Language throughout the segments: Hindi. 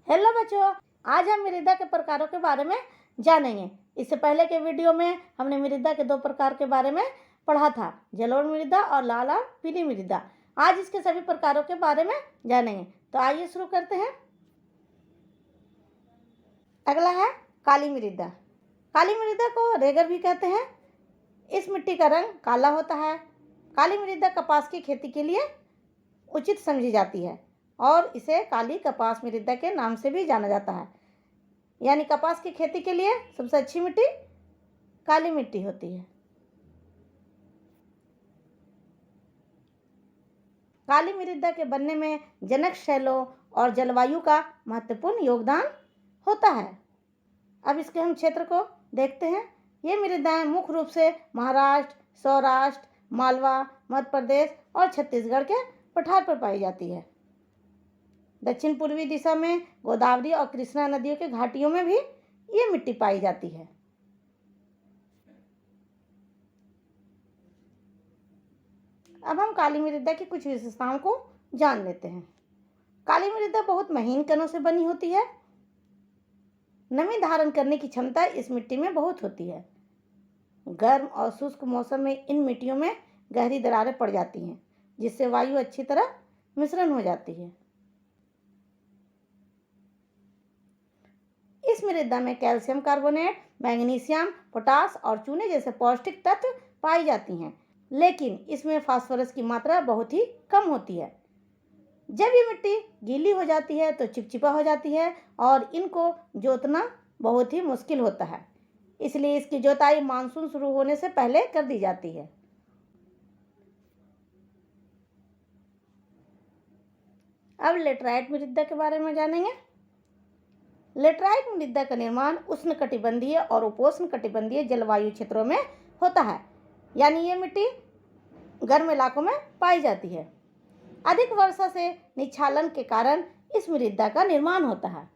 हेलो बच्चों, आज हम मृदा के प्रकारों के बारे में जानेंगे। इससे पहले के वीडियो में हमने मृदा के दो प्रकार के बारे में पढ़ा था, जलोढ़ मृदा और लाल और पीली मृदा। आज इसके सभी प्रकारों के बारे में जानेंगे। तो आइए शुरू करते हैं। अगला है काली मृदा। काली मृदा को रेगर भी कहते हैं। इस मिट्टी का रंग काला होता है। काली मृदा कपास की खेती के लिए उचित समझी जाती है और इसे काली कपास मृदा के नाम से भी जाना जाता है। यानी कपास की खेती के लिए सबसे अच्छी मिट्टी काली मिट्टी होती है। काली मृदा के बनने में जनक शैलों और जलवायु का महत्वपूर्ण योगदान होता है। अब इसके हम क्षेत्र को देखते हैं। ये मृदाएं मुख्य रूप से महाराष्ट्र, सौराष्ट्र, मालवा, मध्य प्रदेश और छत्तीसगढ़ के पठार पर पाई जाती है। दक्षिण पूर्वी दिशा में गोदावरी और कृष्णा नदियों के घाटियों में भी ये मिट्टी पाई जाती है। अब हम काली मृदा की कुछ विशेषताओं को जान लेते हैं। काली मृदा बहुत महीन कणों से बनी होती है। नमी धारण करने की क्षमता इस मिट्टी में बहुत होती है। गर्म और शुष्क मौसम में इन मिट्टियों में गहरी दरारें पड़ जाती हैं, जिससे वायु अच्छी तरह मिश्रण हो जाती है। इस मृदा में कैल्शियम कार्बोनेट, मैग्नीशियम, पोटास और चूने जैसे पौष्टिक तत्व पाई जाती हैं, लेकिन इसमें फास्फोरस की मात्रा बहुत ही कम होती है। जब ये मिट्टी गीली हो जाती है तो चिपचिपा हो जाती है और इनको जोतना बहुत ही मुश्किल होता है। इसलिए इसकी जोताई मानसून शुरू होने से पहले कर दी जाती है। अब लेटराइट मृदा के बारे में जानेंगे। लेटराइट मृदा का निर्माण उष्णकटिबंधीय और उपोष्णकटिबंधीय जलवायु क्षेत्रों में होता है। यानी ये मिट्टी गर्म इलाकों में पाई जाती है। अधिक वर्षा से निच्छालन के कारण इस मृदा का निर्माण होता है।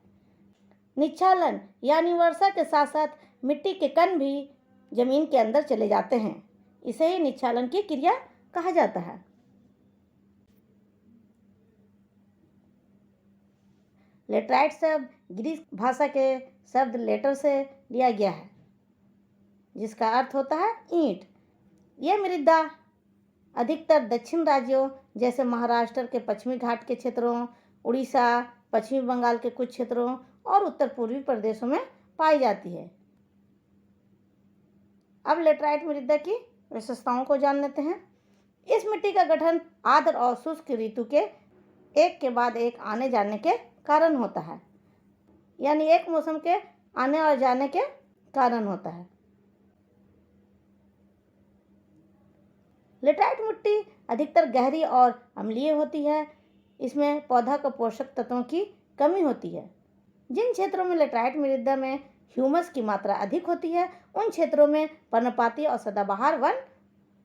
निच्छालन यानी वर्षा के साथ साथ मिट्टी के कण भी जमीन के अंदर चले जाते हैं। इसे ही निच्छालन की क्रिया कहा जाता है। लेटराइट शब्द ग्रीक भाषा के शब्द लेटर से लिया गया है, जिसका अर्थ होता है ईंट। यह मृदा अधिकतर दक्षिण राज्यों जैसे महाराष्ट्र के पश्चिमी घाट के क्षेत्रों, उड़ीसा, पश्चिमी बंगाल के कुछ क्षेत्रों और उत्तर पूर्वी प्रदेशों में पाई जाती है। अब लेटराइट मृदा की विशेषताओं को जान लेते हैं। इस मिट्टी का गठन आर्द्र और शुष्क ऋतु के एक के बाद एक आने जाने के कारण होता है। यानी एक मौसम के आने और जाने के कारण होता है। लेटराइट मिट्टी अधिकतर गहरी और अम्लीय होती है। इसमें पौधा को पोषक तत्वों की कमी होती है। जिन क्षेत्रों में लेटराइट मृदा में ह्यूमस की मात्रा अधिक होती है, उन क्षेत्रों में पर्णपाती और सदाबहार वन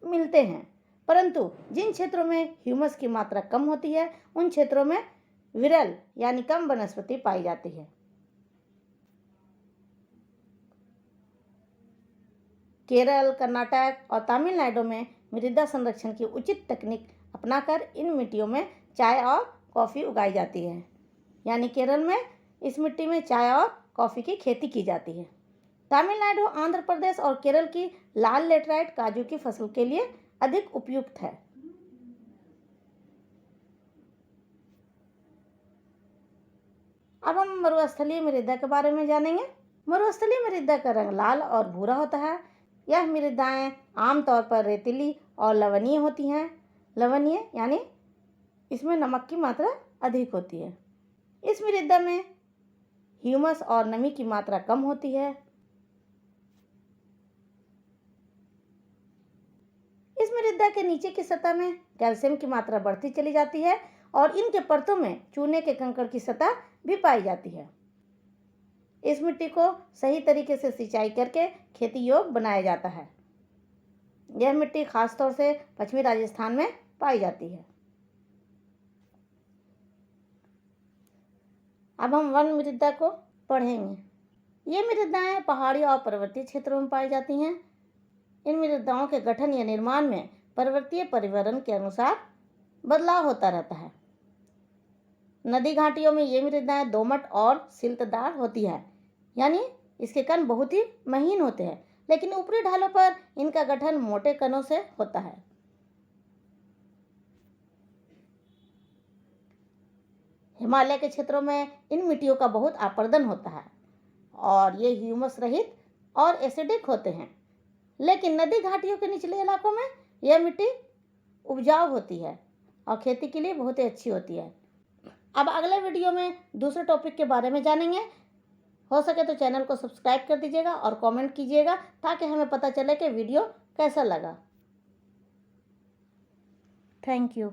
मिलते हैं, परंतु जिन क्षेत्रों में ह्यूमस की मात्रा कम होती है, उन क्षेत्रों में विरल यानी कम वनस्पति पाई जाती है। केरल, कर्नाटक और तमिलनाडु में मृदा संरक्षण की उचित तकनीक अपनाकर इन मिट्टियों में चाय और कॉफ़ी उगाई जाती है। यानी केरल में इस मिट्टी में चाय और कॉफ़ी की खेती की जाती है। तमिलनाडु, आंध्र प्रदेश और केरल की लाल लेटराइट काजू की फसल के लिए अधिक उपयुक्त है। अब हम मरुस्थलीय मृदा के बारे में जानेंगे। मरुस्थलीय मृदा का रंग लाल और भूरा होता है। यह मृदाएं आमतौर पर रेतीली और लवणीय होती हैं। लवणीय यानी इसमें नमक की मात्रा अधिक होती है। इस मृदा में ह्यूमस और नमी की मात्रा कम होती है। इस मृदा के नीचे की सतह में कैल्शियम की मात्रा बढ़ती चली जाती है और इनके परतों में चूने के कंकड़ की सतह भी पाई जाती है। इस मिट्टी को सही तरीके से सिंचाई करके खेती योग्य बनाया जाता है। यह मिट्टी खासतौर से पश्चिमी राजस्थान में पाई जाती है। अब हम वन मृदा को पढ़ेंगे। ये मृदाएं पहाड़ी और पर्वतीय क्षेत्रों में पाई जाती हैं। इन मृदाओं के गठन या निर्माण में पर्वतीय पर्यावरण के अनुसार बदलाव होता रहता है। नदी घाटियों में ये मृदाएं दोमट और सिल्तदार होती है, यानी इसके कण बहुत ही महीन होते हैं, लेकिन ऊपरी ढालों पर इनका गठन मोटे कणों से होता है। हिमालय के क्षेत्रों में इन मिट्टियों का बहुत आपर्दन होता है और ये ह्यूमस रहित और एसिडिक होते हैं, लेकिन नदी घाटियों के निचले इलाकों में यह मिट्टी उपजाऊ होती है और खेती के लिए बहुत ही अच्छी होती है। अब अगले वीडियो में दूसरे टॉपिक के बारे में जानेंगे। हो सके तो चैनल को सब्सक्राइब कर दीजिएगा और कमेंट कीजिएगा ताकि हमें पता चले कि वीडियो कैसा लगा। Thank you.